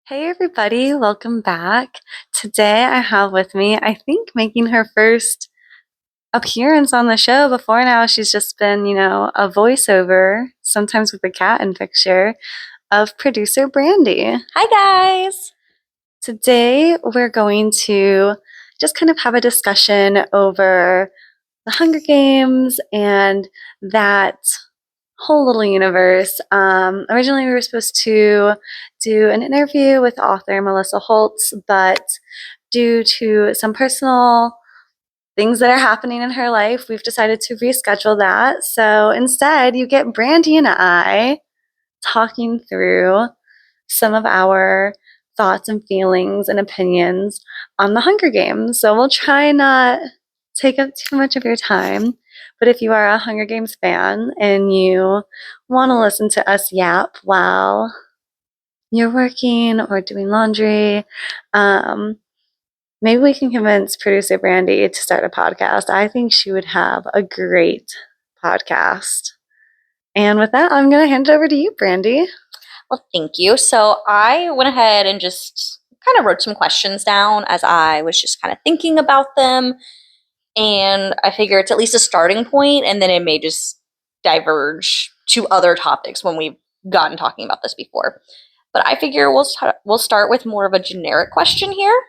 Hey everybody, welcome back. Today I have with me, I think making her first appearance on the show. Before now, she's just been, a voiceover, sometimes with a cat in picture, of producer Brandi. Hi guys! Today we're going to just kind of have a discussion over the Hunger Games and that whole little universe. Originally, we were supposed to do an interview with author Melissa Holtz, but due to some personal things that are happening in her life, we've decided to reschedule that. So instead, you get Brandi and I talking through some of our thoughts and feelings and opinions on the Hunger Games. So we'll try not take up too much of your time. But if you are a Hunger Games fan and you want to listen to us yap while you're working or doing laundry, maybe we can convince producer Brandi to start a podcast. I think she would have a great podcast. And with that, I'm going to hand it over to you, Brandi. Well, thank you. So I went ahead and just kind of wrote some questions down as I was just kind of thinking about them. And I figure it's at least a starting point, and then it may just diverge to other topics when we've gotten talking about this before. But I figure we'll start with more of a generic question here.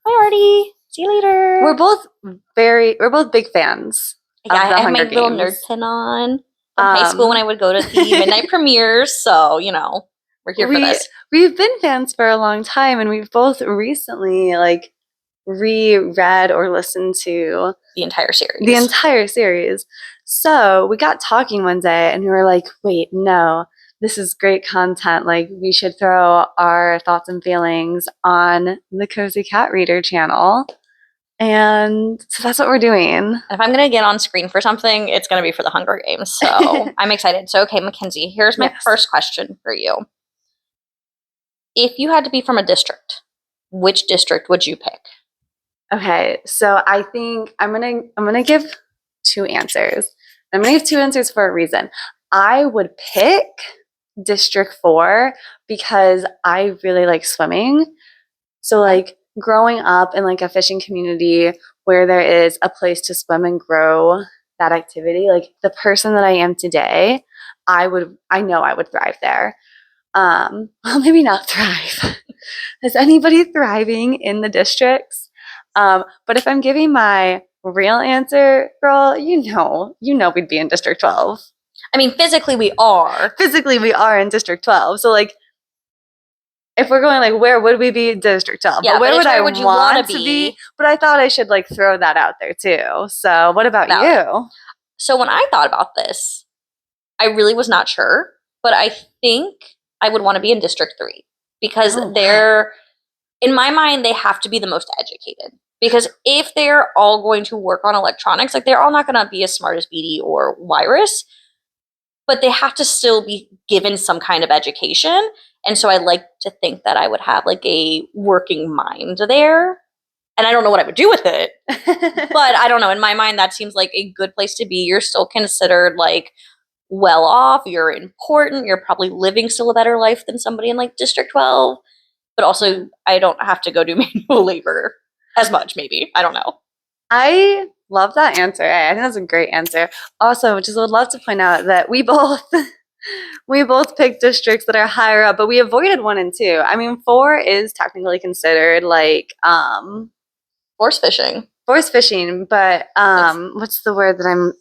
Bye, Artie. See you later. We're both big fans. Yeah, I have my little nerd pin on from high school when I would go to the midnight premieres. So, we're here for this. We've been fans for a long time, and we've both recently reread or listened to the entire series. So we got talking one day, and we were like, "Wait, no, this is great content. Like, we should throw our thoughts and feelings on the Cozy Cat Reader channel." And so that's what we're doing. If I'm going to get on screen for something, it's going to be for the Hunger Games. So I'm excited. So, okay, Mackenzie, here's my first question for you. If you had to be from a district, which district would you pick? Okay, so I think I'm gonna give two answers. I'm gonna give two answers for a reason. I would pick District 4 because I really like swimming. So growing up in a fishing community where there is a place to swim and grow that activity, the person that I am today, I know I would thrive there. Well, maybe not thrive. Is anybody thriving in the districts? But if I'm giving my real answer, girl, you know we'd be in District 12. I mean, physically we are. Physically we are in District 12. So if we're going where would we be in District 12? Yeah, but where would you want to be? But I thought I should throw that out there too. So what about you? So when I thought about this, I really was not sure, but I think I would want to be in District 3 because in my mind, they have to be the most educated. Because if they're all going to work on electronics, they're all not going to be as smart as Beatty or Wyrus, but they have to still be given some kind of education. And so I like to think that I would have a working mind there. And I don't know what I would do with it, but I don't know. In my mind, that seems like a good place to be. You're still considered well off. You're important. You're probably living still a better life than somebody in District 12. But also, I don't have to go do manual labor as much, maybe. I don't know. I love that answer. I think that's a great answer. Also, just would love to point out that we both picked districts that are higher up, but we avoided 1 and 2. I mean, 4 is technically considered force fishing. Force fishing, but what's the word that I'm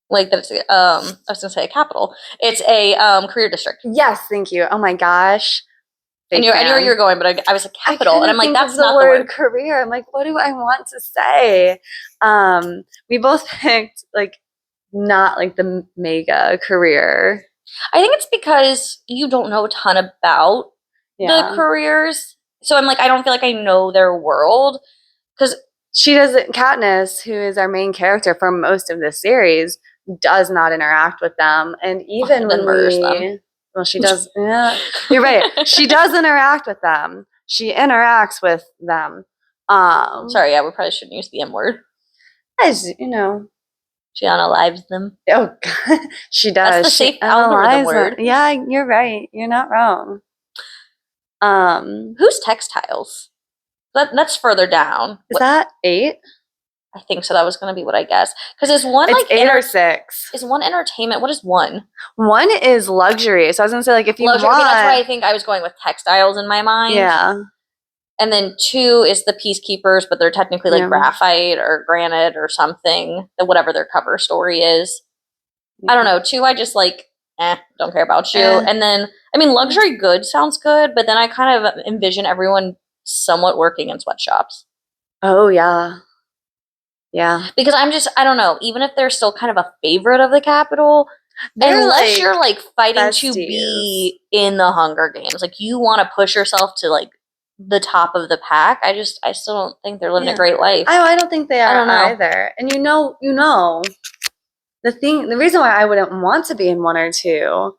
that's I was gonna say a capital. It's a career district. Yes, thank you. Oh my gosh. I knew where you're going, but I was like capital, and I'm like, that's not the word career. I'm like, what do I want to say? We both picked not the mega career. I think it's because you don't know a ton about the careers, so I'm I don't feel like I know their world because she doesn't. Katniss, who is our main character for most of this series, does not interact with them, and even when them. Well, she does. Yeah, you're right. She does interact with them. She interacts with them. Sorry, yeah, we probably shouldn't use the M word. As she unalives them. Oh, God. She does. That's the safe algorithm word. Yeah, you're right. You're not wrong. Who's Textiles? That's further down. Is that 8? I think so. That was going to be what I guessed. Because is one It's like 8 or 6. Is one entertainment? What is one? 1 is luxury. So I was gonna say, like, if you Luxury. want, Okay, that's why I think I was going with textiles in my mind. yeah. And then 2 is the Peacekeepers, but they're technically like graphite or granite or something. Whatever their cover story is. I don't know. 2, I just like, don't care about you. And then, I mean, luxury goods sounds good, but then I kind of envision everyone somewhat working in sweatshops. Oh, yeah. Yeah. Because I don't know, even if they're still kind of a favorite of the Capital, unless you're like fighting besties to be in the Hunger Games, like you want to push yourself to like the top of the pack. I still don't think they're living a great life. I don't think they are either. And you know, the reason why I wouldn't want to be in 1 or 2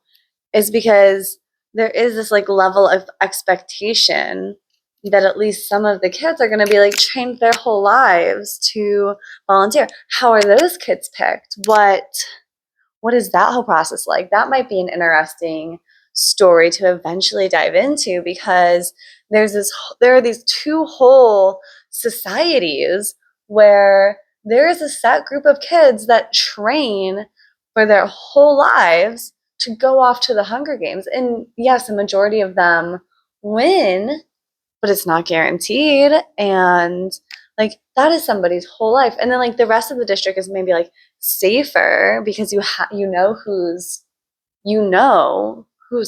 is because there is this like level of expectation that at least some of the kids are going to be like trained their whole lives to volunteer. How are those kids picked? What is that whole process like? That might be an interesting story to eventually dive into, because there are these 2 whole societies where there is a set group of kids that train for their whole lives to go off to the Hunger Games. And yes, a majority of them win, but it's not guaranteed. And like, that is somebody's whole life. And then like the rest of the district is maybe like safer because you know who's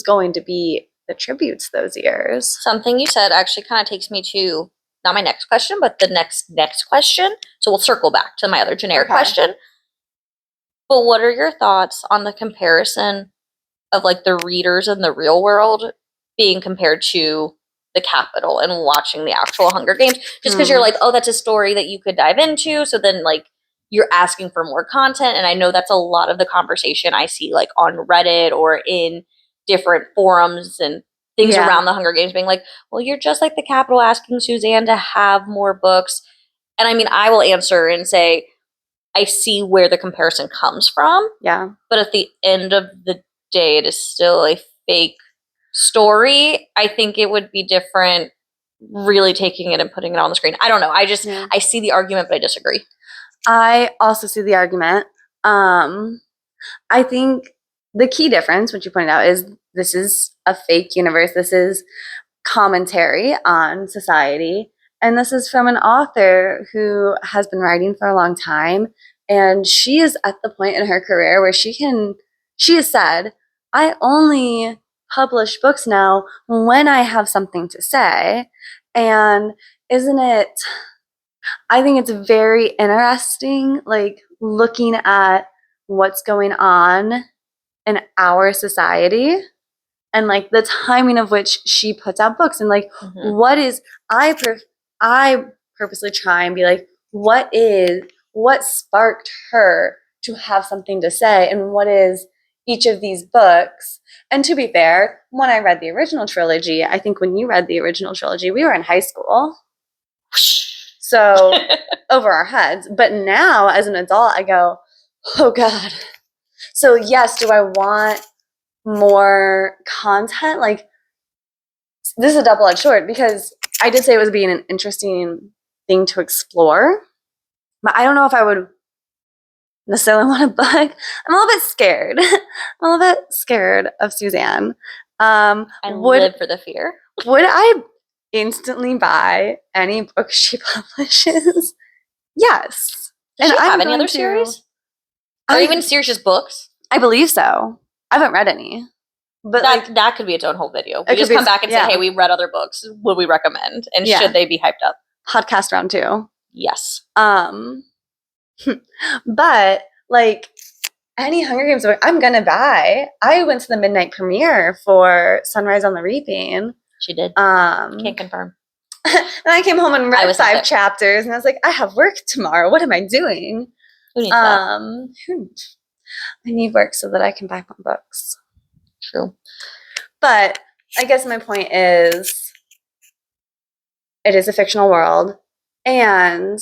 going to be the tributes those years. Something you said actually kind of takes me to not my next question, but the next question. So we'll circle back to my other generic question. But what are your thoughts on the comparison of like the readers in the real world being compared to the Capitol and watching the actual Hunger Games? Just because you're like, oh, that's a story that you could dive into. So then like you're asking for more content. And I know that's a lot of the conversation I see like on Reddit or in different forums and things around the Hunger Games, being like, well, you're just like the Capitol asking Suzanne to have more books. And I mean, I will answer and say, I see where the comparison comes from. Yeah. But at the end of the day, it is still a fake story. I think it would be different really taking it and putting it on the screen. I don't know. I see the argument, but I disagree. I also see the argument. I think the key difference, which you pointed out, is this is a fake universe. This is commentary on society. And this is from an author who has been writing for a long time. And she is at the point in her career where she has said, I only publish books now when I have something to say. And I think it's very interesting, like looking at what's going on in our society and like the timing of which she puts out books, and like what is I purposely try and be like, what sparked her to have something to say, and what is each of these books. And to be fair, when I read the original trilogy, I think when you read the original trilogy, we were in high school. So over our heads. But now as an adult, I go, oh God. So yes, do I want more content? Like, this is a double-edged sword, because I did say it was being an interesting thing to explore, but I don't know if I would necessarily want a book. I'm a little bit scared. I'm a little bit scared of Suzanne. I live for the fear. Would I instantly buy any book she publishes? Yes. Does she have any other series? Or even series books? I believe so. I haven't read any. But that could be its own whole video. We just come back and say, hey, we read other books. Would we recommend? And should they be hyped up? Podcast round 2. Yes. But like any Hunger Games book I'm gonna buy. I went to the midnight premiere for Sunrise on the Reaping. She did. Can't confirm. And I came home and read 5 chapters, and I was like, I have work tomorrow. What am I doing? Who needs that? I need work so that I can buy more books. True. But I guess my point is, it is a fictional world, and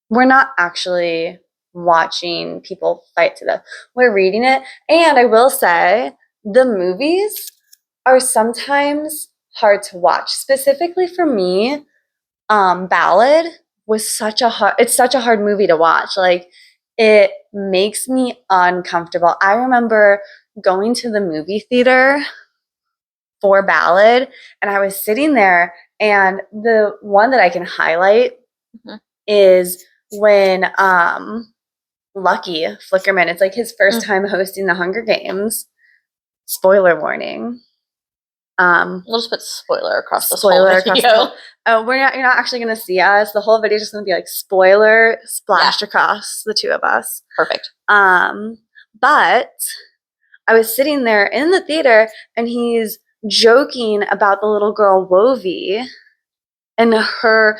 we're not actually watching people fight to death. We're reading it. And I will say, the movies are sometimes hard to watch. Specifically for me, Ballad was such a hard movie to watch. Like, it makes me uncomfortable. I remember going to the movie theater for Ballad, and I was sitting there, and the one that I can highlight is when Lucky Flickerman, it's like his first time hosting the Hunger Games. Spoiler warning. We'll just put spoiler across this whole video. Oh, you're not actually going to see us. The whole video is just going to be like spoiler splashed across the two of us. Perfect. But I was sitting there in the theater, and he's joking about the little girl Wovie, and her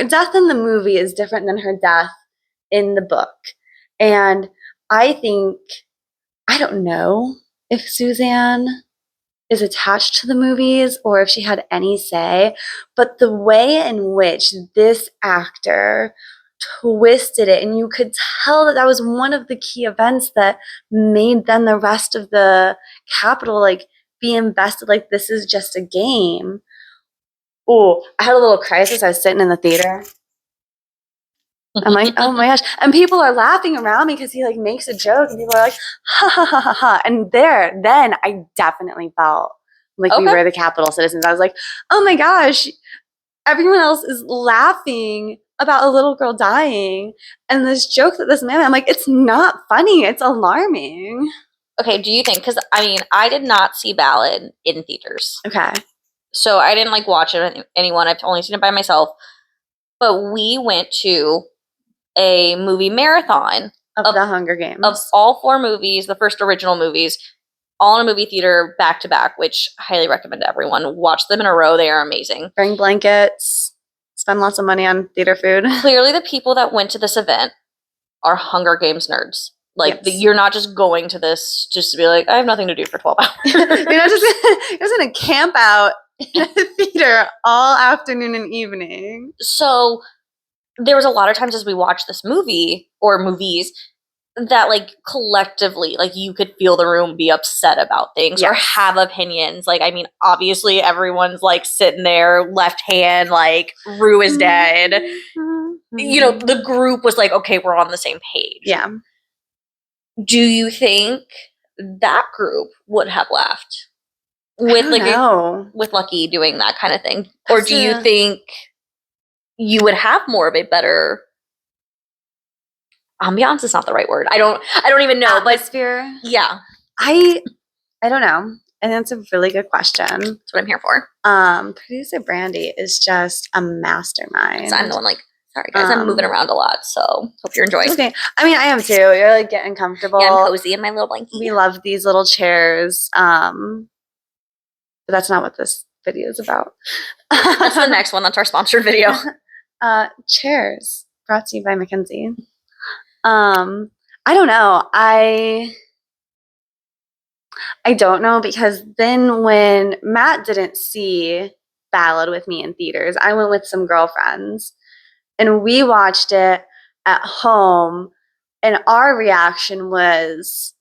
death in the movie is different than her death in the book. And I don't know if Suzanne is attached to the movies or if she had any say, but the way in which this actor twisted it, and you could tell that was one of the key events that made then the rest of the Capitol like be invested, like this is just a game. Oh, I had a little crisis. I was sitting in the theater. I'm like, oh my gosh. And people are laughing around me because he like makes a joke, and people are like, ha ha ha ha ha. And then I definitely felt like we were the Capitol citizens. I was like, oh my gosh, everyone else is laughing about a little girl dying. And this joke that this man, I'm like, it's not funny. It's alarming. Okay, do you think, because I mean, I did not see Ballad in theaters. Okay. So I didn't like watch it with anyone. I've only seen it by myself. But we went to a movie marathon of the Hunger Games. Of all 4 movies, the first original movies, all in a movie theater back to back, which I highly recommend to everyone. Watch them in a row. They are amazing. Bring blankets. Spend lots of money on theater food. Clearly the people that went to this event are Hunger Games nerds. Like, you're not just going to this just to be like, I have nothing to do for 12 hours. You're not just going to camp out in a theater all afternoon and evening. So there was a lot of times as we watched this movie or movies that like collectively, like you could feel the room be upset about things or have opinions. Like, I mean, obviously everyone's like sitting there, left hand, like Rue is dead. You know, the group was like, okay, we're on the same page. Yeah. Do you think that group would have laughed with with Lucky doing that kind of thing? Or do you think you would have more of a better ambiance is not the right word. I don't even know. Atmosphere. But yeah. I don't know. I think that's a really good question. That's what I'm here for. Producer Brandi is just a mastermind. So I'm the one like, sorry guys, I'm moving around a lot, so hope you're enjoying. Okay. I mean, I am too. You're like getting comfortable. Yeah, I'm cozy in my little blankie. We love these little chairs. But that's not what this video is about. That's the next one. That's our sponsored video. Chairs brought to you by Mackenzie. I don't know. I don't know, because then when Matt didn't see Ballad with me in theaters, I went with some girlfriends and we watched it at home, and our reaction was,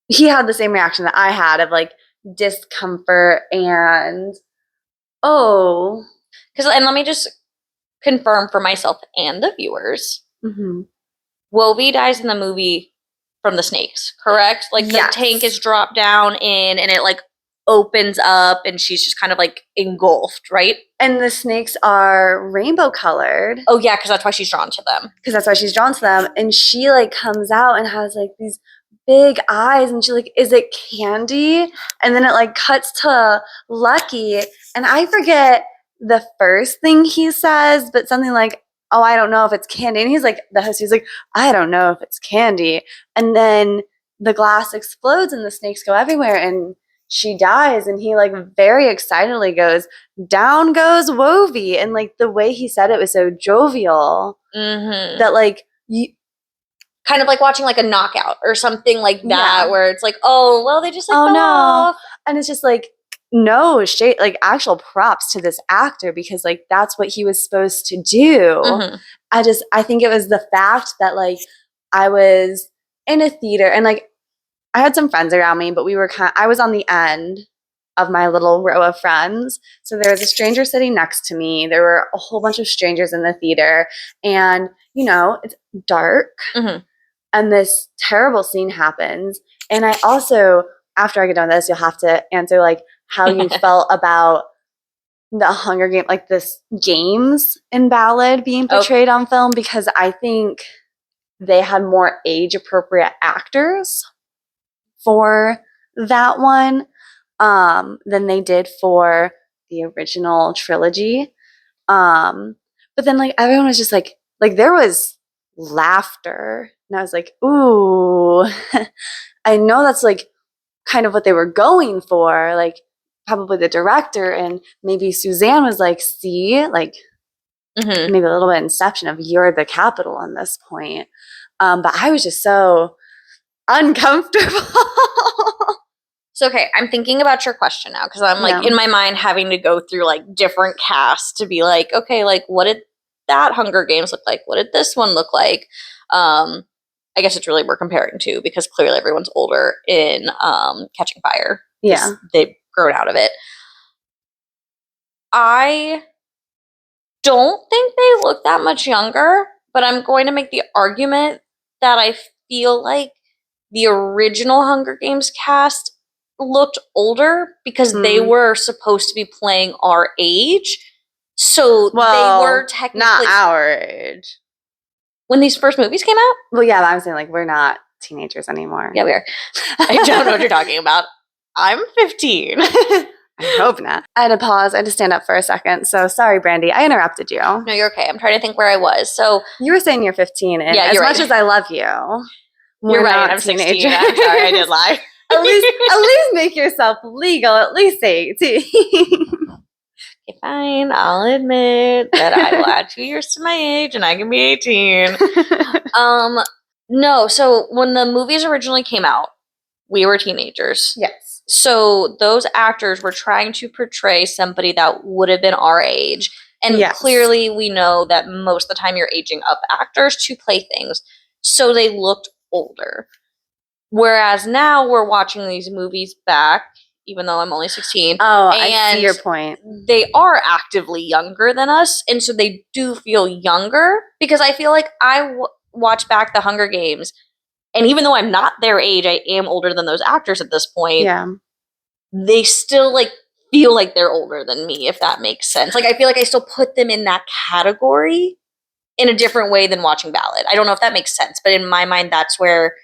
he had the same reaction that I had of like discomfort and and let me just confirm for myself and the viewers. Wovie dies in the movie from the snakes, correct? Like the tank is dropped down in and it like opens up and she's just kind of like engulfed, right? And the snakes are rainbow colored. Oh yeah, because that's why she's drawn to them. And she like comes out and has like these big eyes, and she's like, is it candy? And then it like cuts to Lucky, and I forget the first thing he says, but something like, oh, I don't know if it's candy. And he's like, he's like, I don't know if it's candy. And then the glass explodes and the snakes go everywhere and she dies. And he like very excitedly goes, down goes Wovie. And like the way he said it was so jovial that like you kind of like watching like a knockout or something like that, where it's like, oh, well, they just like fell off. And it's just like, no, like actual props to this actor, because like that's what he was supposed to do. I think it was the fact that like I was in a theater and like I had some friends around me, but I was on the end of my little row of friends. So there was a stranger sitting next to me. There were a whole bunch of strangers in the theater. And, it's dark. Mhm. And this terrible scene happens. And I also, after I get done with this, you'll have to answer like how you felt about the Hunger Game, like this games in Ballad being portrayed on film, because I think they had more age appropriate actors for that one than they did for the original trilogy. But then like everyone was just like there was laughter, and I was like, ooh, I know that's like kind of what they were going for, like probably the director and maybe Suzanne was like, see, like maybe a little bit inception of you're the capital in this point. But I was just so uncomfortable. So, okay, I'm thinking about your question now because I'm like in my mind having to go through like different casts to be like, okay, like what did that Hunger Games look like? What did this one look like? I guess it's really we're comparing to because clearly everyone's older in Catching Fire. Yeah. They've grown out of it. I don't think they look that much younger, but I'm going to make the argument that I feel like the original Hunger Games cast looked older because they were supposed to be playing our age. So they were technically not our age. When these first movies came out? Well, yeah, I'm saying like we're not teenagers anymore. Yeah, we are. I don't know what you're talking about. I'm 15. I hope not. I had to pause. I had to stand up for a second. So sorry, Brandi. I interrupted you. No, you're okay. I'm trying to think where I was. So you were saying you're 15, and as much as I love you, you're right. I'm 16. I'm sorry, I did lie. at least make yourself legal. At least 18. Okay, fine. I'll admit that I will add 2 years to my age, and I can be 18. No. So when the movies originally came out, we were teenagers. Yes. So those actors were trying to portray somebody that would have been our age. And clearly we know that most of the time you're aging up actors to play things. So they looked older. Whereas now we're watching these movies back, even though I'm only 16. Oh, I see your point. They are actively younger than us. And so they do feel younger because I feel like I watch back the Hunger Games. And even though I'm not their age, I am older than those actors at this point. Yeah. They still like feel like they're older than me, if that makes sense. Like I feel like I still put them in that category in a different way than watching Ballad. I don't know if that makes sense, but in my mind, that's where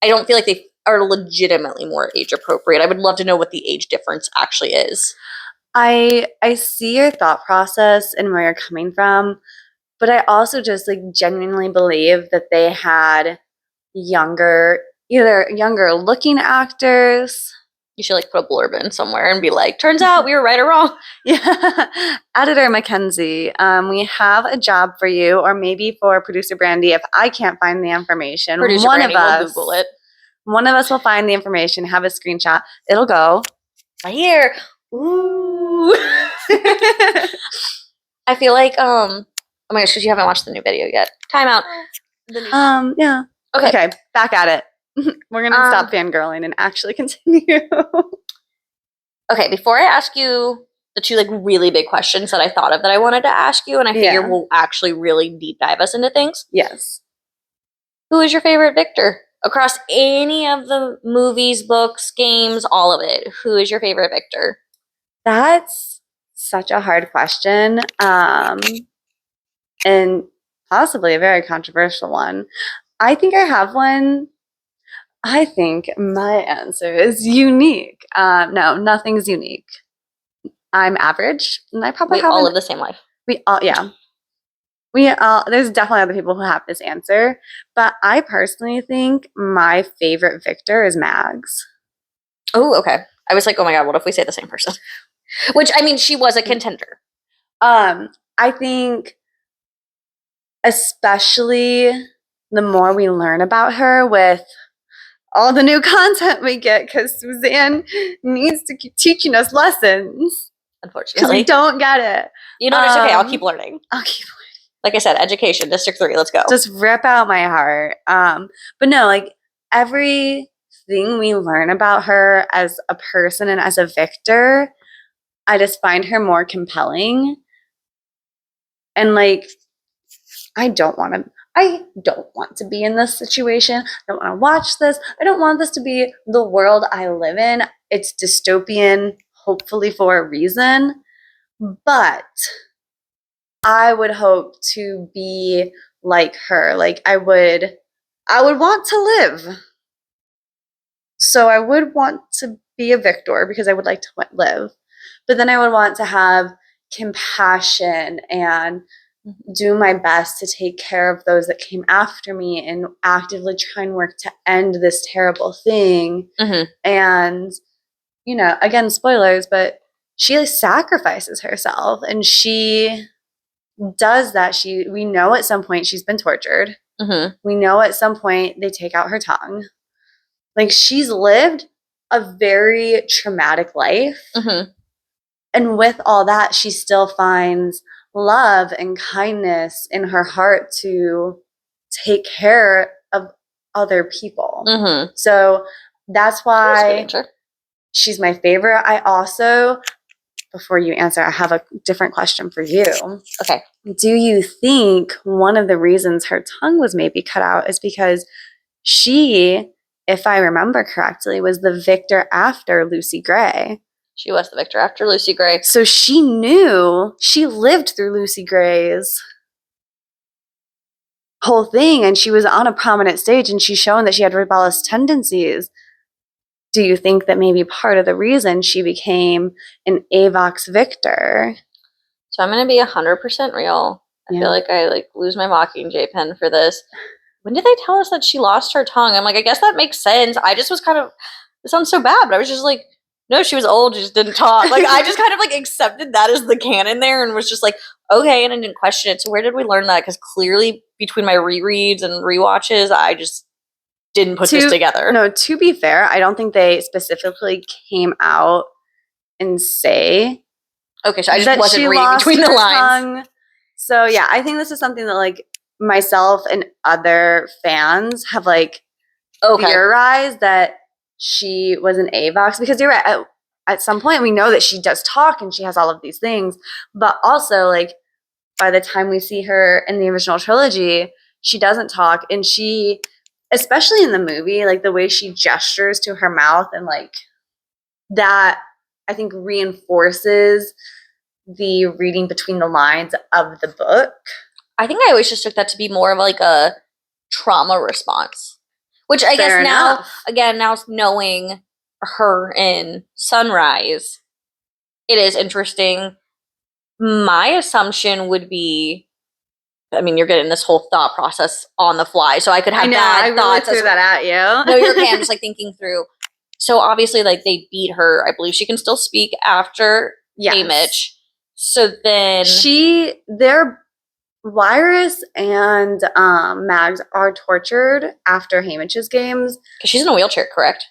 I don't feel like they are legitimately more age appropriate. I would love to know what the age difference actually is. I see your thought process and where you're coming from, but I also just like genuinely believe that they had either younger looking actors. You should like put a blurb in somewhere and be like, turns out we were right or wrong. Yeah. Editor Mackenzie, we have a job for you, or maybe for producer Brandi if I can't find the information. Producer Brandi will Google it. One of us will find the information, have a screenshot. It'll go right here. Ooh. I feel like oh my gosh, because you haven't watched the new video yet. Time out. Yeah. Okay, back at it. We're going to stop fangirling and actually continue. Okay, before I ask you the 2 like really big questions that I thought of that I wanted to ask you, and I figure will actually really deep dive us into things. Yes. Who is your favorite victor? Across any of the movies, books, games, all of it. Who is your favorite victor? That's such a hard question. And possibly a very controversial one. I think I have one. I think my answer is unique. No, nothing's unique. I'm average, and I probably have all live the same life. We all, yeah. There's definitely other people who have this answer, but I personally think my favorite victor is Mags. Oh, okay. I was like, oh my god, what if we say the same person? Which, I mean, she was a contender. I think especially the more we learn about her with all the new content we get, because Suzanne needs to keep teaching us lessons. Unfortunately. Because we don't get it. You know, it's okay. I'll keep learning. Like I said, education, District 3, let's go. Just rip out my heart. But no, like every thing we learn about her as a person and as a victor, I just find her more compelling. And like, I don't want to be in this situation. I don't want to watch this. I don't want this to be the world I live in. It's dystopian, hopefully for a reason. But I would hope to be like her. Like I would want to live. So I would want to be a victor because I would like to live. But then I would want to have compassion and do my best to take care of those that came after me and actively try and work to end this terrible thing. Mm-hmm. And, you know, again, spoilers, but she sacrifices herself and she does that. We know at some point she's been tortured. Mm-hmm. We know at some point they take out her tongue. Like she's lived a very traumatic life. Mm-hmm. And with all that, she still finds love and kindness in her heart to take care of other people. Mm-hmm. So that's why That's she's my favorite. I also, before you answer, I have a different question for you. Okay. Do you think one of the reasons her tongue was maybe cut out is because she, if I remember correctly, was the victor after Lucy Gray? She was the victor after Lucy Gray. So she knew, she lived through Lucy Gray's whole thing, and she was on a prominent stage, and she's shown that she had rebellious tendencies. Do you think that maybe part of the reason she became an Avox victor? So I'm going to be 100% real. I feel like I lose my Mockingjay pen for this. When did they tell us that she lost her tongue? I'm like, I guess that makes sense. I just was kind of, it sounds so bad, but I was just like, no, she was old, she just didn't talk. Like, I just kind of like accepted that as the canon there and was just like, okay, and I didn't question it. So where did we learn that? Because clearly between my rereads and rewatches, I just didn't put this together. No, to be fair, I don't think they specifically came out and say. Okay, so I just wasn't reading between the lines. Tongue. So yeah, I think this is something that like myself and other fans have like theorized that she was an Avox, because you're right. At some point, we know that she does talk and she has all of these things, but also like by the time we see her in the original trilogy, she doesn't talk, and she, especially in the movie, like the way she gestures to her mouth and like that, I think reinforces the reading between the lines of the book. I think I always just took that to be more of like a trauma response, which I guess now, again, now knowing her in Sunrise, it is interesting. My assumption would be, I mean, you're getting this whole thought process on the fly, so I could have bad thoughts. I really threw that at you. No, you're okay. I'm just like thinking through. So obviously, like they beat her. I believe she can still speak after Haymitch. So then Wirus and Mags are tortured after Haymitch's games. Because she's in a wheelchair, correct?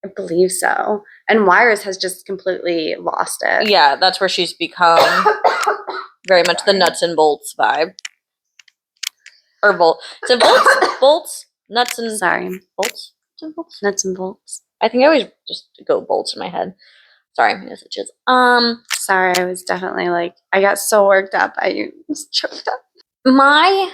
I believe so. And Wirus has just completely lost it. Yeah, that's where she's become very much the nuts and bolts vibe. Or bolts. Is it bolts? Bolts? Nuts and... Sorry. Bolts? Nuts and bolts. I think I always just go bolts in my head. Sorry, my messages. Sorry, I was definitely like, I got so worked up. I was choked up. My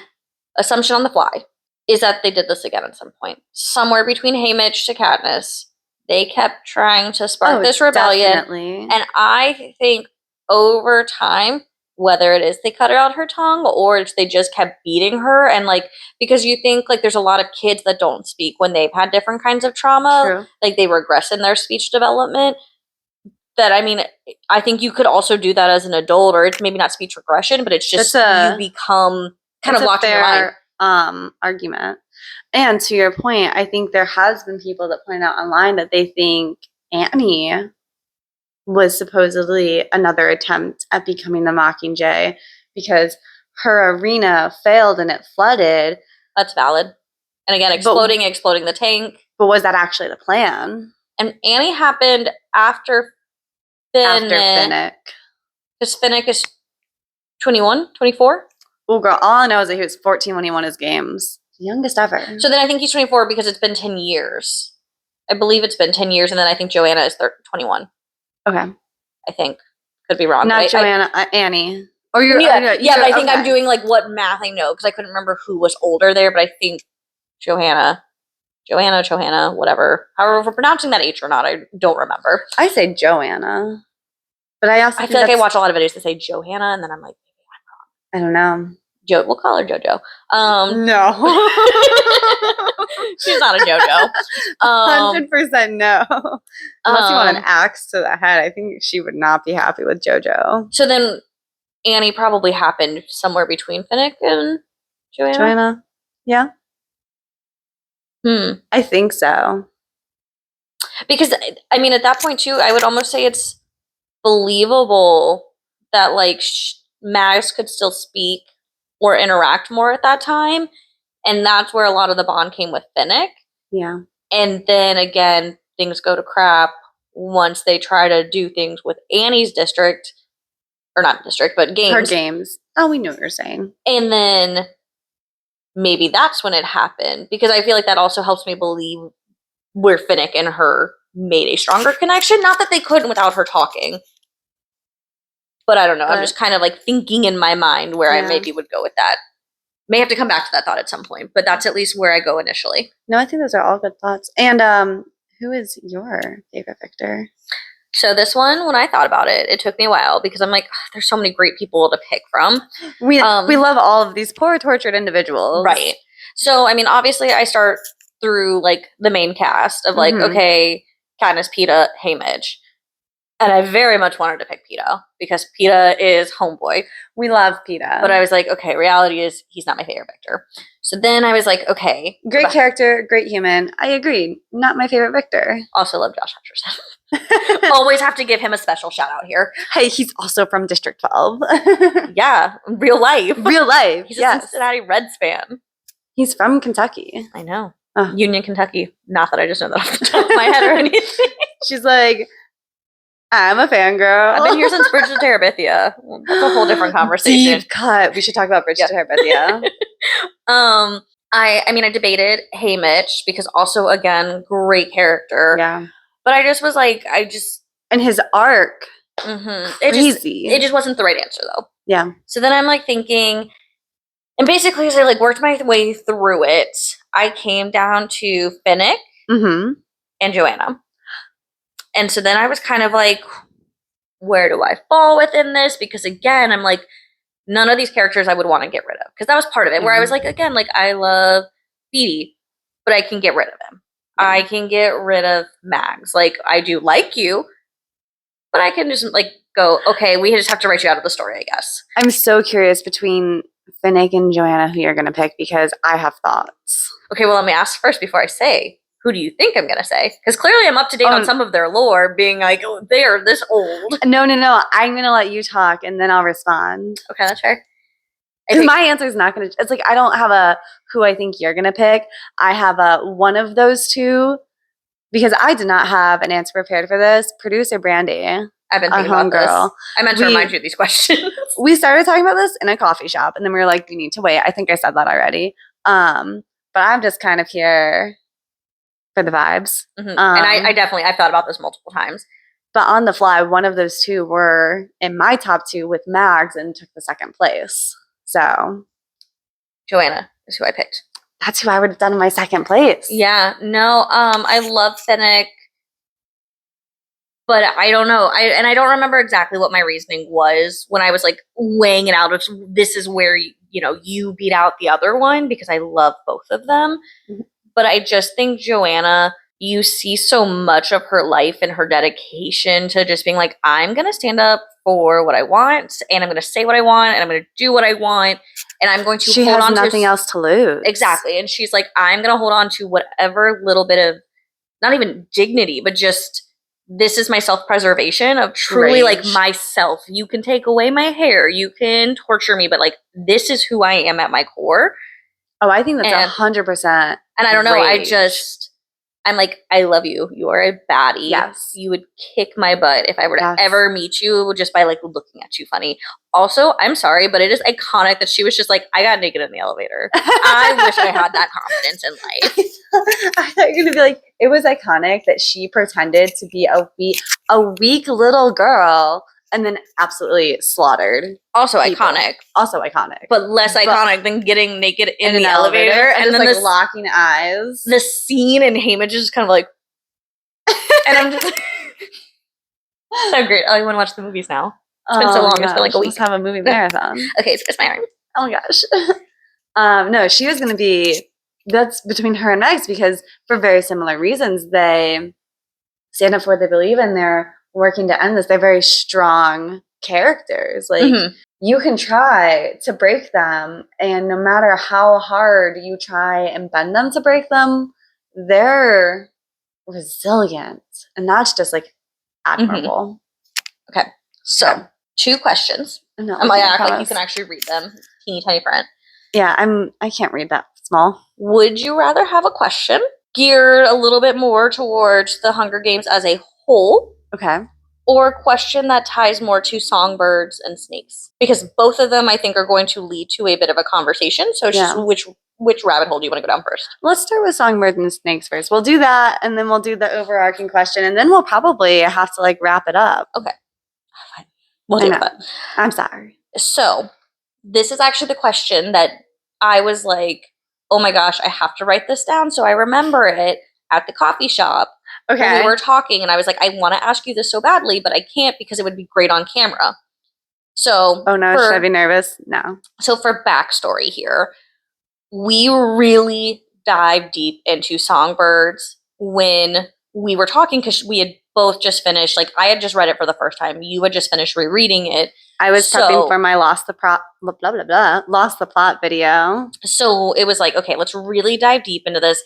assumption on the fly is that they did this again at some point. Somewhere between Haymitch to Katniss, they kept trying to spark this rebellion. Definitely. And I think over time, whether it is they cut her out her tongue or it's they just kept beating her, and like, because you think like there's a lot of kids that don't speak when they've had different kinds of trauma. True. Like they regress in their speech development. That, I mean, I think you could also do that as an adult, or it's maybe not speech regression, but it's just you become kind of locked in your mind. Argument. And to your point, I think there has been people that point out online that they think Annie was supposedly another attempt at becoming the Mockingjay because her arena failed and it flooded. That's valid. And again, exploding the tank. But was that actually the plan? And Annie happened after Finnick. Because Finnick is 21, 24? Oh, girl, all I know is that he was 14 when he won his games. The youngest ever. So then I think he's 24 because it's been 10 years. I believe it's been 10 years, and then I think Joanna is 21. Okay. I think. Could be wrong. Not Joanna, Annie. Or you're, but I think I'm doing like what math I know, because I couldn't remember who was older there, but I think Johanna, whatever. However, if we're pronouncing that H or not, I don't remember. I say Joanna. But I feel like I watch a lot of videos that say Johanna, and then I'm like, I don't know. We'll call her JoJo. No. She's not a JoJo. 100% no. Unless you want an axe to the head, I think she would not be happy with JoJo. So then Annie probably happened somewhere between Finnick and Joanna? Yeah. I think so. Because, I mean, at that point, too, I would almost say it's believable that, like, Mags could still speak or interact more at that time. And that's where a lot of the bond came with Finnick. Yeah. And then, again, things go to crap once they try to do things with Annie's district. Or not district, but games. Her games. Oh, we knew what you're saying. And then maybe that's when it happened. Because I feel like that also helps me believe where Finnick and her made a stronger connection. Not that they couldn't without her talking. But I don't know. I'm just kind of like thinking in my mind where I maybe would go with that. May have to come back to that thought at some point. But that's at least where I go initially. No, I think those are all good thoughts. And who is your favorite Victor? So this one, when I thought about it, it took me a while because I'm like, there's so many great people to pick from. We love all of these poor tortured individuals. Right. So, I mean, obviously I start through like the main cast of like, okay, Katniss, Peeta, Haymitch. And I very much wanted to pick Peeta because Peeta is homeboy. We love Peeta. But I was like, okay, reality is he's not my favorite Victor. So then I was like, okay. Great character, great human. I agreed. Not my favorite Victor. Also love Josh Hutcherson. Always have to give him a special shout out here. Hey, he's also from District 12. Yeah, real life. Real life. He's a Cincinnati Reds fan. He's from Kentucky. I know. Union, Kentucky. Not that I just know that off the top of my head or anything. She's like, I'm a fangirl. I've been here since Bridge to Terabithia. That's a whole different conversation. Deep cut. We should talk about Bridge to Terabithia. I mean, I debated Haymitch because also, again, great character. Yeah. But I just was like, and his arc. Crazy. It just wasn't the right answer, though. Yeah. So then I'm like thinking, and basically as I like worked my way through it, I came down to Finnick and Joanna. And so then I was kind of like, where do I fall within this? Because again, I'm like, none of these characters I would want to get rid of. Because that was part of it, where I was like, again, like I love Beatty, but I can get rid of him. I can get rid of Mags. Like, I do like you, but I can just like go, okay, we just have to write you out of the story, I guess. I'm so curious between Finnick and Joanna who you're going to pick because I have thoughts. Okay, well, let me ask first before I say. Who do you think I'm going to say? Because clearly I'm up to date on some of their lore, being like, oh, they are this old. No. I'm going to let you talk, and then I'll respond. Okay, that's fair. Because my answer is not going to... It's like, I don't have a who I think you're going to pick. I have a one of those two, because I did not have an answer prepared for this. Producer Brandi, I've been thinking about this. I meant to remind you of these questions. We started talking about this in a coffee shop, and then we were like, we need to wait. I think I said that already. But I'm just kind of here... for the vibes. And I thought about this multiple times. But on the fly, one of those two were in my top two with Mags and took the second place. So Joanna is who I picked. That's who I would have done in my second place. Yeah. No, I love Finnick. But I don't know. I don't remember exactly what my reasoning was when I was like weighing it out. This is where you beat out the other one, because I love both of them. But I just think Joanna, you see so much of her life and her dedication to just being like, I'm going to stand up for what I want, and I'm going to say what I want, and I'm going to do what I want, and I'm going to hold on to... She has nothing else to lose. Exactly. And she's like, I'm going to hold on to whatever little bit of, not even dignity, but just, this is my self-preservation of truly like myself. You can take away my hair, you can torture me, but like, this is who I am at my core. Oh, I think that's 100%. And I don't know, I'm like, I love you. You are a baddie. Yes. You would kick my butt if I were to Yes. ever meet you just by like looking at you funny. Also, I'm sorry, but it is iconic that she was just like, I got naked in the elevator. I wish I had that confidence in life. I thought you were going to be like, it was iconic that she pretended to be a weak little girl and then absolutely slaughtered. Also people. iconic. Also iconic. But less iconic than getting naked in the an elevator. And then like locking eyes. The scene in Haymitch is just kind of like, and I'm just so great. Oh, you want to watch the movies now? It's been so long. It's been like a week. Let's have a movie marathon. Okay, twist my arm. Oh my gosh. No, she was going to be, that's between her and Megs because for very similar reasons, they stand up for what they believe in. They're working to end this. They're very strong characters. Like, you can try to break them, and no matter how hard you try and bend them to break them, they're resilient. And that's just like admirable. Okay, so 2 questions. No, I'm like, act like you can actually read them. Teeny tiny print. Yeah, I can't read that small. Would you rather have a question geared a little bit more towards the Hunger Games as a whole? Okay. Or a question that ties more to Songbirds and Snakes? Because both of them, I think, are going to lead to a bit of a conversation. So it's just which rabbit hole do you want to go down first? Let's start with Songbirds and Snakes first. We'll do that, and then we'll do the overarching question, and then we'll probably have to like wrap it up. Okay. Fine. We'll do that. I'm sorry. So this is actually the question that I was like, oh my gosh, I have to write this down so I remember it at the coffee shop. Okay. When we were talking, and I was like, I want to ask you this so badly, but I can't because it would be great on camera. So, oh no, should I be nervous? No. So for backstory here, we really dived deep into Songbirds when we were talking because we had both just finished, like I had just read it for the first time. You had just finished rereading it. I was prepping for my Lost the Plot video. So it was like, okay, let's really dive deep into this.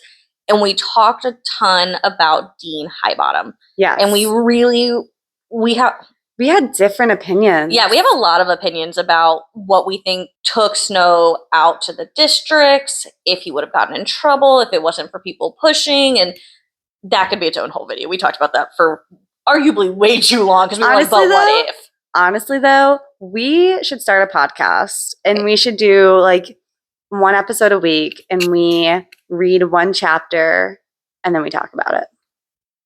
And we talked a ton about Dean Highbottom. Yeah. And we had different opinions. Yeah, we have a lot of opinions about what we think took Snow out to the districts, if he would have gotten in trouble, if it wasn't for people pushing, and that could be its own whole video. We talked about that for arguably way too long because we were like, but what if? Honestly, though, we should start a podcast and we should do like 1 episode a week and we read 1 chapter and then we talk about it.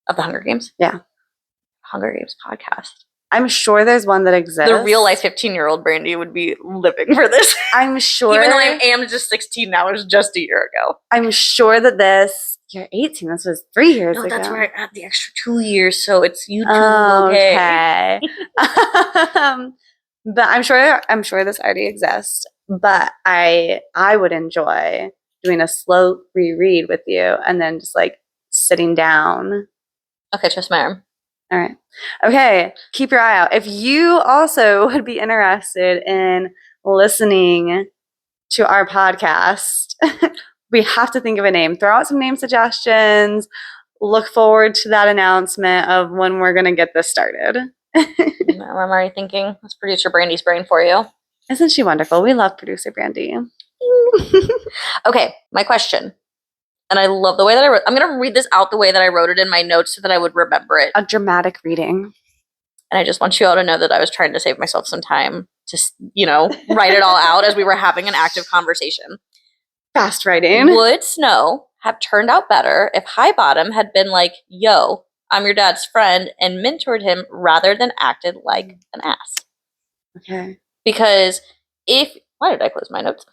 Of the Hunger Games? Yeah. Hunger Games podcast. I'm sure there's one that exists. The real life 15-year-old Brandi would be living for this. I'm sure. Even though I am just 16 now, it was just a year ago. I'm sure that you're 18. This was 3 years ago. That's right. I had the extra 2 years, so it's YouTube. Okay. But I'm sure this already exists. But I would enjoy doing a slow reread with you and then just like sitting down. Okay, twist my arm. All right. Okay. Keep your eye out. If you also would be interested in listening to our podcast, we have to think of a name. Throw out some name suggestions. Look forward to that announcement of when we're going to get this started. I'm already thinking. That's producer Brandy's brain for you. Isn't she wonderful? We love producer Brandi. Okay, my question. And I love the way that I'm going to read this out the way that I wrote it in my notes so that I would remember it. A dramatic reading. And I just want you all to know that I was trying to save myself some time to, write it all out as we were having an active conversation. Fast writing. Would Snow have turned out better if Highbottom had been like, yo, I'm your dad's friend, and mentored him rather than acted like an ass? Okay. Because why did I close my notes?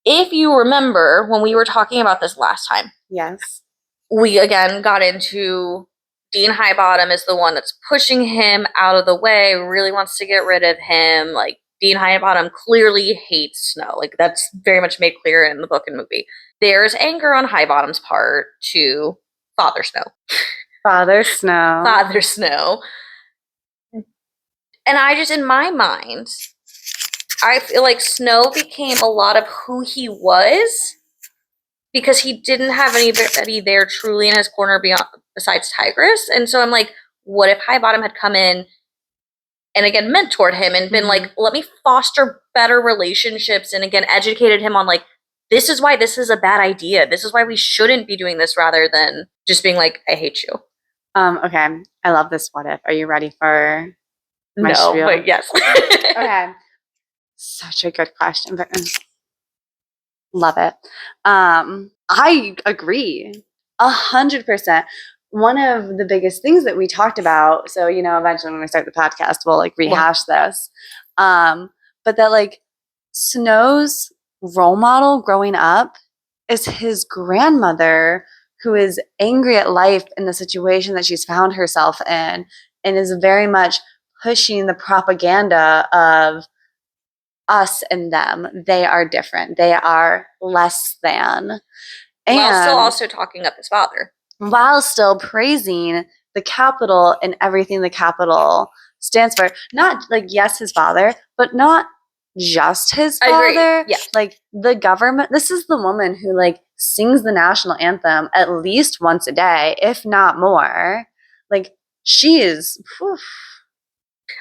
If you remember when we were talking about this last time. Yes. We again got into Dean Highbottom is the one that's pushing him out of the way, really wants to get rid of him. Like, Dean Highbottom clearly hates Snow. Like, that's very much made clear in the book and movie. There's anger on Highbottom's part to Father Snow. Father Snow. Father Snow. And I just, in my mind, I feel like Snow became a lot of who he was because he didn't have anybody there truly in his corner besides Tigress. And so I'm like, what if Highbottom had come in and again mentored him and been like, let me foster better relationships and again educated him on like, this is why this is a bad idea. This is why we shouldn't be doing this rather than just being like, I hate you. Okay. I love this what if. Are you ready for my No, spiel? but yes. Okay. Such a good question. But love it. I agree 100%. One of the biggest things that we talked about, so, eventually when we start the podcast, we'll like rehash this. But that like Snow's role model growing up is his grandmother, who is angry at life in the situation that she's found herself in, and is very much pushing the propaganda of us and them. They are different. They are less than. While still And also talking up his father. while still praising the Capitol and everything the Capitol stands for. Not like, yes, his father, but not just his father. Yeah. Like the government. This is the woman who like sings the national anthem at least once a day, if not more. Like she is. Whew.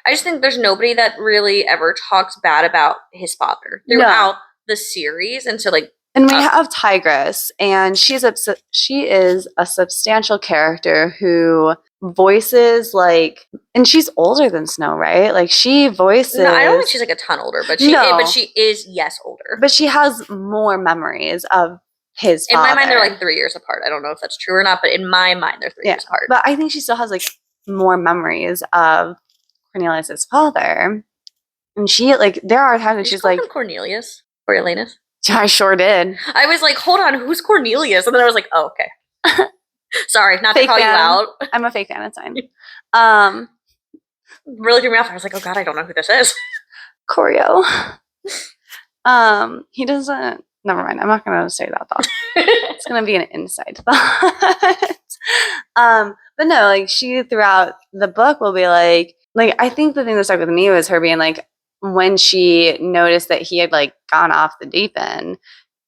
I just think there's nobody that really ever talks bad about his father throughout the series. And so like, and we have Tigress, and she is a substantial character who voices like, and she's older than Snow, right? Like she voices. No, I don't think she's like a ton older, but she is, yes, older. But she has more memories of his father. In my mind, they're like 3 years apart. I don't know if that's true or not, but in my mind, they're 3 years apart. But I think she still has like more memories of Cornelius's father, and she like there are times when she's like Cornelius or Coriolanus. I sure did. I was like, hold on, who's Cornelius? And then I was like, oh, okay. Sorry, not to call you out. I'm a fake fan, it's fine. Really threw me off. I was like, oh god, I don't know who this is. Corio. He doesn't. Never mind. I'm not going to say that thought. It's going to be an inside thought. But no, like she throughout the book will be like I think the thing that stuck with me was her being like, when she noticed that he had like gone off the deep end,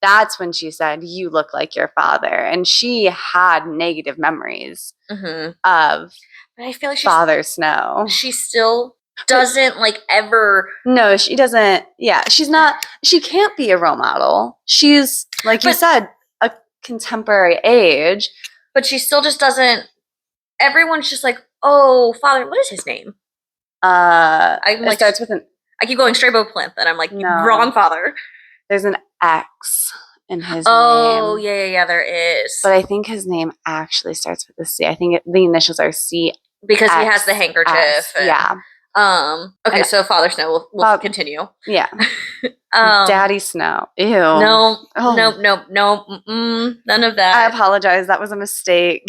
that's when she said, "You look like your father," and she had negative memories of. But I feel like Father Snow. She still doesn't like ever. No, she doesn't. Yeah, she's not. She can't be a role model. She's like you said, a contemporary age. But she still just doesn't. Everyone's just like, oh, father. What is his name? It starts with an. I keep going Strabo Plinth, and I'm like, no. Wrong father. There's an X in his name. Oh, yeah, there is. But I think his name actually starts with a C. I think the initials are C. Because he has the handkerchief. Yeah. Okay, so Father Snow, we'll continue. Yeah. Daddy Snow. Ew. No. None of that. I apologize. That was a mistake.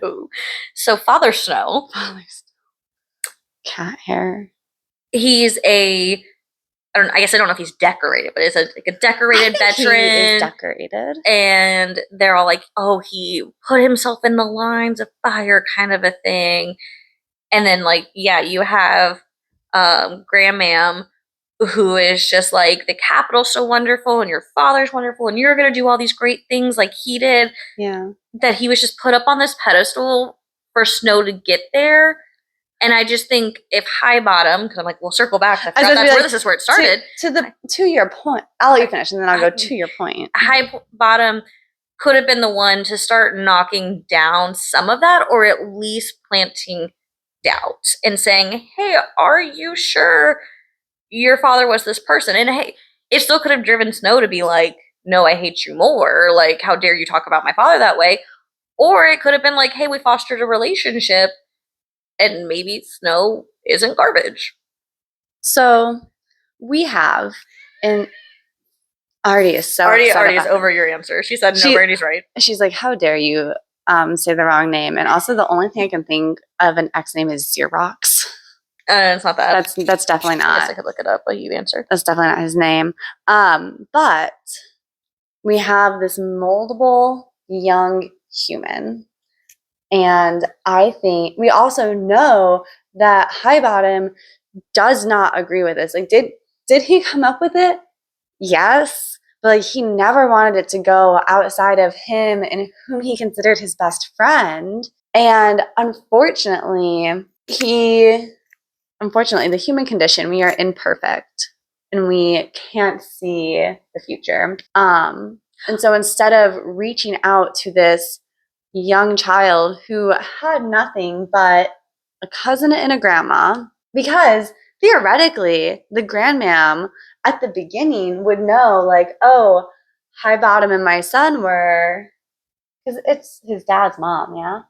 No. So Father Snow. Cat hair. He's I guess I don't know if he's decorated, but it's a decorated veteran. He is decorated. And they're all like, oh, he put himself in the lines of fire kind of a thing. And then, like, yeah, you have Grandmam, who is just like, the Capitol's so wonderful, and your father's wonderful, and you're going to do all these great things like he did. Yeah. That he was just put up on this pedestal for Snow to get there. And I just think if Highbottom, because I'm like, we'll circle back. I forgot this is where it started. To your point. I'll let you finish, and then I'll go to your point. Highbottom could have been the one to start knocking down some of that, or at least planting doubt and saying, hey, are you sure your father was this person? And hey, it still could have driven Snow to be like, no, I hate you more. Like, how dare you talk about my father that way? Or it could have been like, hey, we fostered a relationship, and maybe Snow isn't garbage. So we have, and Artie is so Artie is over your answer. She said, no, Brandy's right. She's like, how dare you say the wrong name? And also the only thing I can think of an X name is Xerox. It's not that. That's definitely not. I guess I could look it up, but you answer. That's definitely not his name. But we have this moldable young human. And I think we also know that Highbottom does not agree with this. Like, did he come up with it? Yes. But like, he never wanted it to go outside of him and whom he considered his best friend. And unfortunately, the human condition, we are imperfect and we can't see the future. And so instead of reaching out to this young child who had nothing but a cousin and a grandma, because theoretically the grandmam at the beginning would know, like, oh, High Bottom and my son were, because it's his dad's mom, yeah?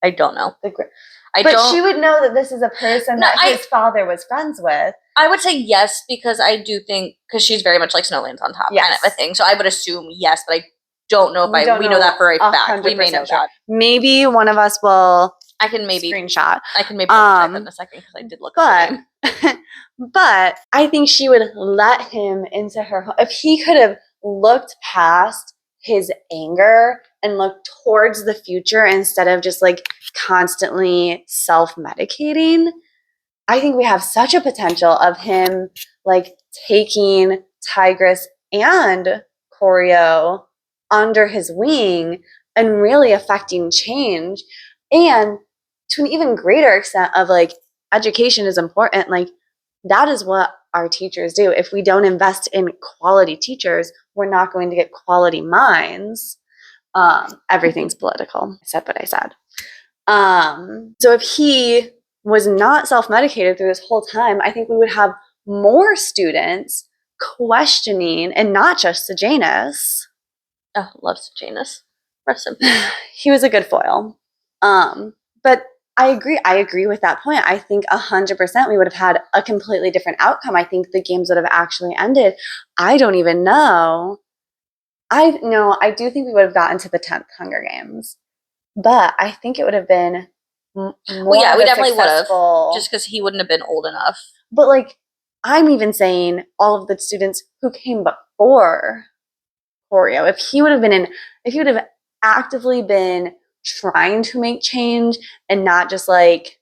I don't know. But she would know that this is a person that his father was friends with. I would say yes, because I do think, because she's very much like Snowlands on top kind of a thing. So I would assume yes, but I don't know if we know that for a fact. We may know that. Maybe one of us will I can maybe screenshot. I can maybe check that in a second, because I did look at the name. But I think she would let him into her home. If he could have looked past his anger and looked towards the future instead of just like constantly self-medicating, I think we have such a potential of him like taking Tigress and Choreo under his wing and really affecting change. And to an even greater extent of like, education is important. Like, that is what our teachers do. If we don't invest in quality teachers, we're not going to get quality minds. Everything's political. I said what I said. So if he was not self-medicated through this whole time, I think we would have more students questioning, and not just Sejanus. Oh, love Sejanus. Rest in peace. He was a good foil. But I agree with that point. I think 100% we would have had a completely different outcome. I think the games would have actually ended. I don't even know. I do think we would have gotten to the 10th Hunger Games. But I think it would have been more we definitely would have, just because he wouldn't have been old enough. But like, I'm even saying all of the students who came before Choreo, if he would have actively been trying to make change and not just like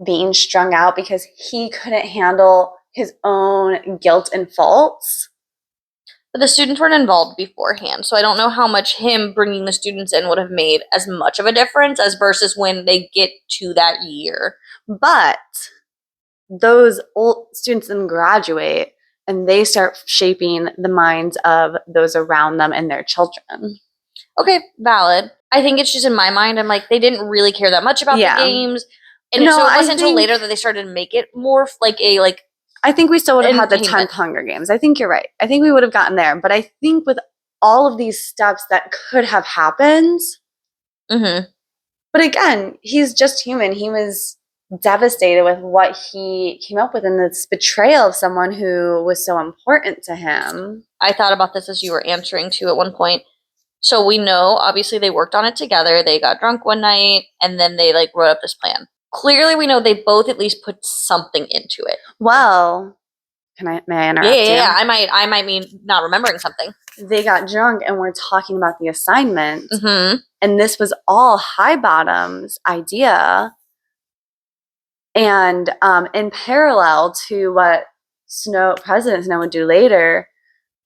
being strung out because he couldn't handle his own guilt and faults. But the students weren't involved beforehand, so I don't know how much him bringing the students in would have made as much of a difference as versus when they get to that year. But those old students then graduate and they start shaping the minds of those around them and their children. Okay, valid. I think it's just in my mind, I'm like, they didn't really care that much about the games. And so it wasn't until later that they started to make it more like a like. I think we still would have had the 10th Hunger Games. I think you're right. I think we would have gotten there. But I think with all of these steps that could have happened. Mm-hmm. But again, he's just human. He was devastated with what he came up with in this betrayal of someone who was so important to him. I thought about this as you were answering too at one point. So we know, obviously, they worked on it together. They got drunk one night, and then they like wrote up this plan. Clearly, we know they both at least put something into it. Well, may I interrupt you? Yeah. I might mean not remembering something. They got drunk and we're talking about the assignment. Mm-hmm. And this was all High Bottom's idea. And in parallel to what President Snow would do later,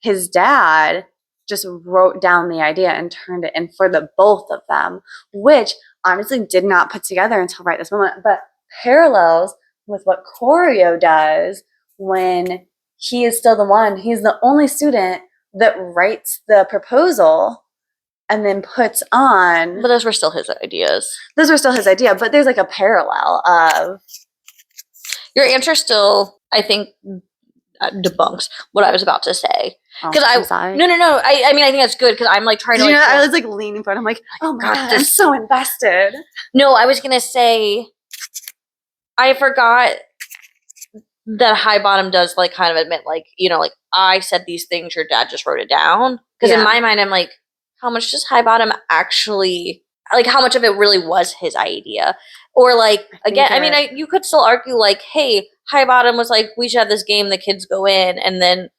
his dad just wrote down the idea and turned it in for the both of them, which honestly did not put together until right this moment, but parallels with what Choreo does when he is still he's the only student that writes the proposal and then puts on. But those were still his ideas. Those were still his idea, but there's like a parallel of. Your answer still, I think, debunks what I was about to say. Because I'm sorry. No. I mean, I think that's good because I'm like trying to. I was like leaning forward. I'm like, oh my God, I'm so invested. No, I was gonna say, I forgot that High Bottom does like kind of admit, like, you know, like, I said these things, your dad just wrote it down. Because in my mind, I'm like, how much does High Bottom actually, like, how much of it really was his idea? Or like, again, I mean, you could still argue like, hey, High Bottom was like, we should have this game, the kids go in, and then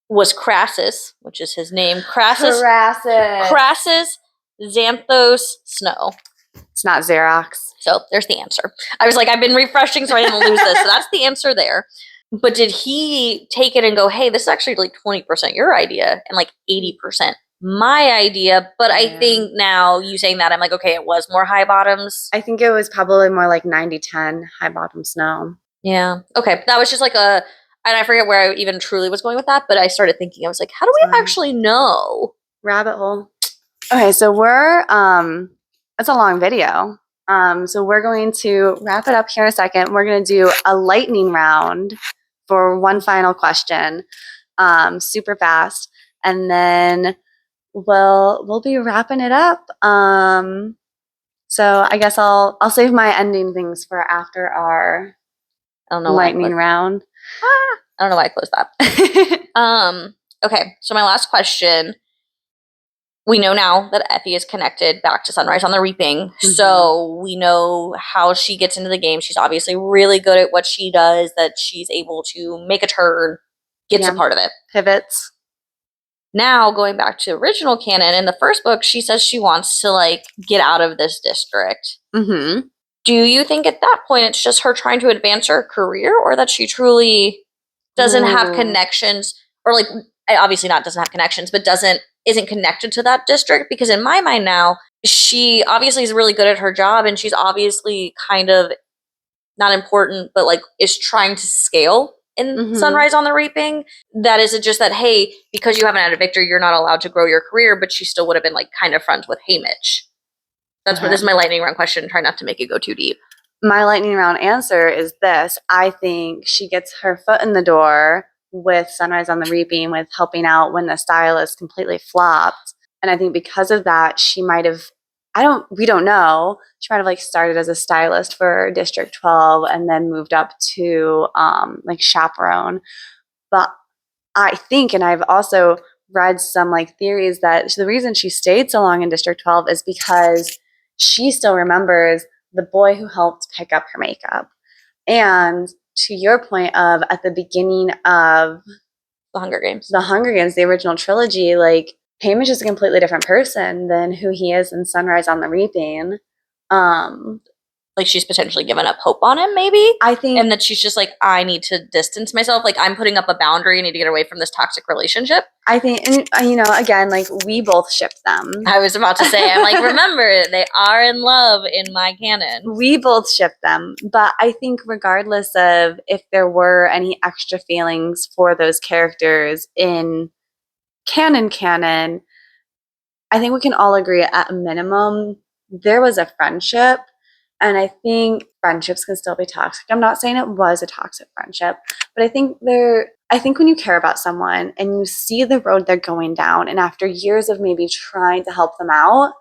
was Crassus, which is his name. Crassus, Xanthos, Snow. It's not Xerox. So there's the answer. I was like, I've been refreshing so I didn't lose this. So that's the answer there. But did he take it and go, hey, this is actually like 20% your idea and like 80% my idea? But I think now you saying that, I'm like, okay, it was more High Bottoms. I think it was probably more like 90-10 High Bottom Snow. Yeah. Okay. That was just like and I forget where I even truly was going with that, but I started thinking, I was like, how do we actually know? Rabbit hole. Okay, so it's a long video. So we're going to wrap it up here in a second. We're going to do a lightning round for one final question, super fast, and then we'll be wrapping it up. So I guess I'll save my ending things for after our I don't know lightning round. I don't know why I closed that. Okay, so my last question. We know now that Effie is connected back to Sunrise on the Reaping, so we know how she gets into the game. She's obviously really good at what she does, that she's able to make a turn, gets a part of it. Pivots. Now, going back to original canon, in the first book, she says she wants to, like, get out of this district. Mm-hmm. Do you think at that point it's just her trying to advance her career, or that she truly doesn't have connections, or, like, obviously not doesn't have connections, but isn't connected to that district? Because in my mind now, she obviously is really good at her job, and she's obviously kind of not important, but, like, is trying to scale in Sunrise on the Reaping. That is it, just that, hey, because you haven't had a victory, you're not allowed to grow your career, but she still would have been, like, kind of friends with Haymitch. That's what this is my lightning round question. Try not to make it go too deep. My lightning round answer is this. I think she gets her foot in the door with Sunrise on the Reaping, with helping out when the stylist completely flopped. And I think because of that, she might have, we don't know, she might have, like, started as a stylist for District 12 and then moved up to like chaperone. But I think, and I've also read some, like, theories that the reason she stayed so long in District 12 is because she still remembers the boy who helped pick up her makeup. And to your point of at the beginning of The Hunger Games, the original trilogy, like, Haymitch is a completely different person than who he is in Sunrise on the Reaping. Like, she's potentially given up hope on him, maybe? I think. And that she's just like, I need to distance myself. Like, I'm putting up a boundary. I need to get away from this toxic relationship. I think, and, again, like, we both shipped them. I was about to say, I'm like, remember, they are in love in my canon. We both shipped them. But I think regardless of if there were any extra feelings for those characters in canon, I think we can all agree at a minimum there was a friendship. And I think friendships can still be toxic. I'm not saying it was a toxic friendship, but I think when you care about someone and you see the road they're going down, and after years of maybe trying to help them out,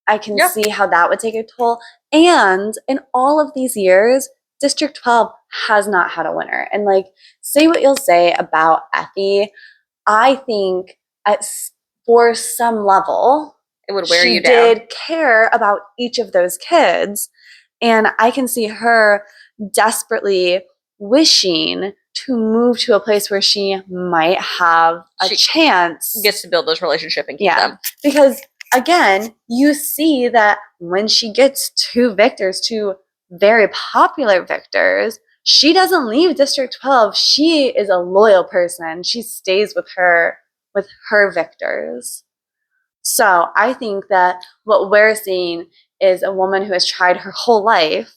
I can see how that would take a toll. And in all of these years, District 12 has not had a winner. And, like, say what you'll say about Effie, I think for some level, it would wear you down. She did care about each of those kids. And I can see her desperately wishing to move to a place where she might have a chance. Gets to build this relationship and keep them. Because, again, you see that when she gets two victors, two very popular victors, she doesn't leave District 12. She is a loyal person. She stays with her victors. So I think that what we're seeing is a woman who has tried her whole life.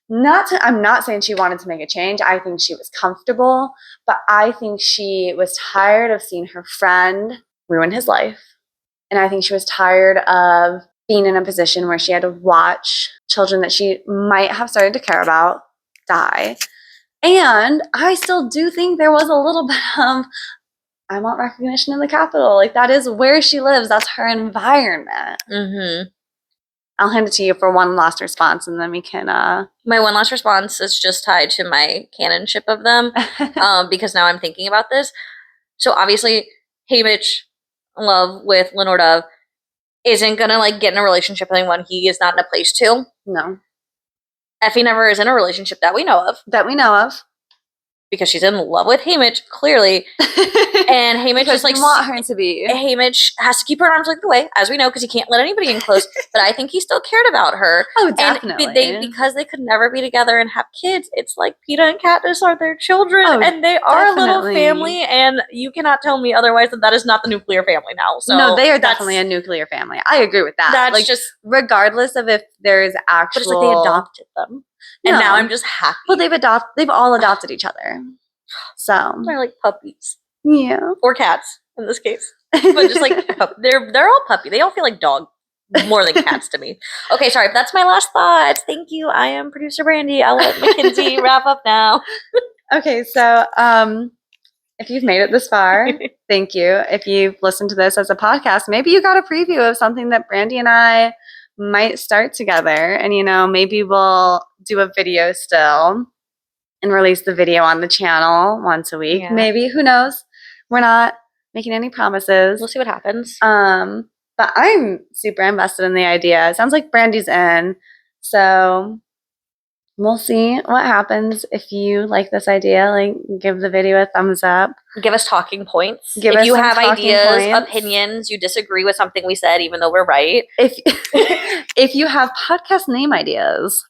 I'm not saying she wanted to make a change. I think she was comfortable, but I think she was tired of seeing her friend ruin his life. And I think she was tired of being in a position where she had to watch children that she might have started to care about die. And I still do think there was a little bit of, I want recognition in the Capitol. Like, that is where she lives. That's her environment. I'll hand it to you for one last response, and then we can... My one last response is just tied to my canonship of them, because now I'm thinking about this. So, obviously, Haymitch, love with Lenore Dove, isn't going to, like, get in a relationship with anyone he is not in a place to. No. Effie never is in a relationship that we know of. Because she's in love with Haymitch, clearly. And Haymitch is like, want her to be. Haymitch has to keep her arms away, as we know, because he can't let anybody in close. But I think he still cared about her. Oh, definitely. And because they could never be together and have kids, it's like Peeta and Katniss are their children, and they are a little family. And you cannot tell me otherwise that is not the nuclear family now. So no, they are definitely a nuclear family. I agree with that. That's like, just regardless of if there's actual. But it's like they adopted them. And now I'm just happy. Well, they've all adopted each other. So they're like puppies. Yeah. Or cats, in this case. but just like they're all puppy. They all feel like dog more than cats to me. Okay, sorry, that's my last thoughts. Thank you. I am producer Brandi. I'll let Mackenzie wrap up now. Okay, so if you've made it this far, thank you. If you've listened to this as a podcast, maybe you got a preview of something that Brandi and I might start together. And, you know, maybe we'll do a video still and release the video on the channel once a week. Yeah. Maybe, who knows? We're not making any promises. We'll see what happens. But I'm super invested in the idea. It sounds like Brandi's in. So we'll see what happens. If you like this idea, like, give the video a thumbs up. Give us talking points. Give if us you some have talking ideas, points. opinions, you disagree with something we said, even though we're right. If you have podcast name ideas,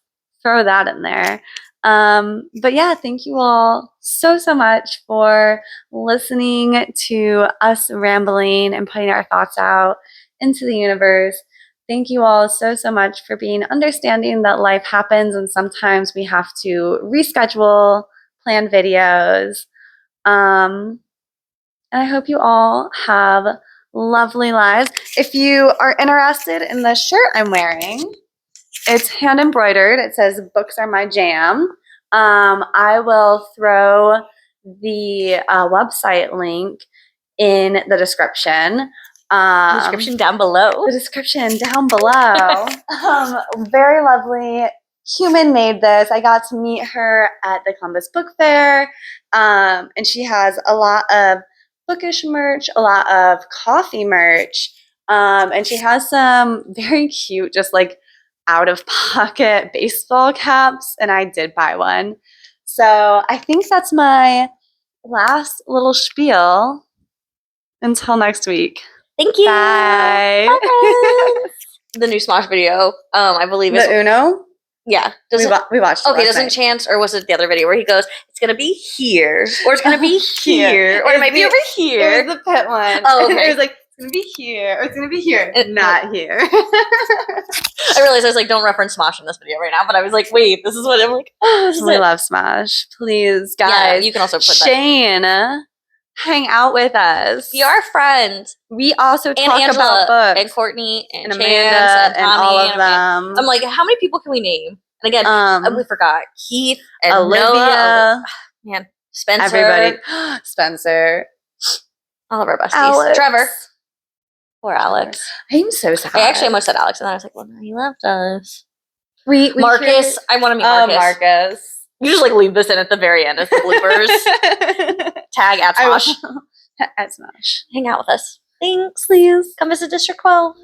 throw that in there. But yeah, thank you all so much for listening to us rambling and putting our thoughts out into the universe. Thank you all so much for being understanding that life happens and sometimes we have to reschedule, plan videos. And I hope you all have lovely lives. If you are interested in the shirt I'm wearing, it's hand embroidered. It says "Books are my jam." I will throw the website link in the description. Description down below. The description down below. Very lovely human made this. I got to meet her at the Columbus Book Fair, and she has a lot of bookish merch, a lot of coffee merch, and she has some very cute, just like out-of-pocket baseball caps, and I did buy one. So I think that's my last little spiel. Until next week. Thank you. Bye. Bye. The new SMOSH video, I believe is The Uno? Yeah. We watched it okay, last doesn't night. Chance, or was it the other video where he goes, it's going to be here, or it's going to be here, or it might be over here. It was the pit one. Oh, okay. It was like, it's going to be here, or it's going to be here, not here. I realized I was like, don't reference SMOSH in this video right now, but I was like, wait, this is what I'm like, oh, this is We it. love SMOSH. Please, guys. Yeah, you can also put Shayne, hang out with us. Be our friend. We also and talk Angela, about books. and Courtney, and Amanda, Chance, and Tommy, and all of them. I'm like, how many people can we name? And again, we forgot Keith and Olivia. Noah. Man, Spencer. Everybody. Spencer. All of our besties. Alex. Trevor. Or Alex. I'm so sad. I actually almost said Alex, and then I was like, well, no, he left us. We Marcus. I want to meet Marcus. Marcus. You just like leave this in at the very end as the bloopers. Tag at SMOSH. At SMOSH. Hang out with us. Thanks. Please. Come visit District 12.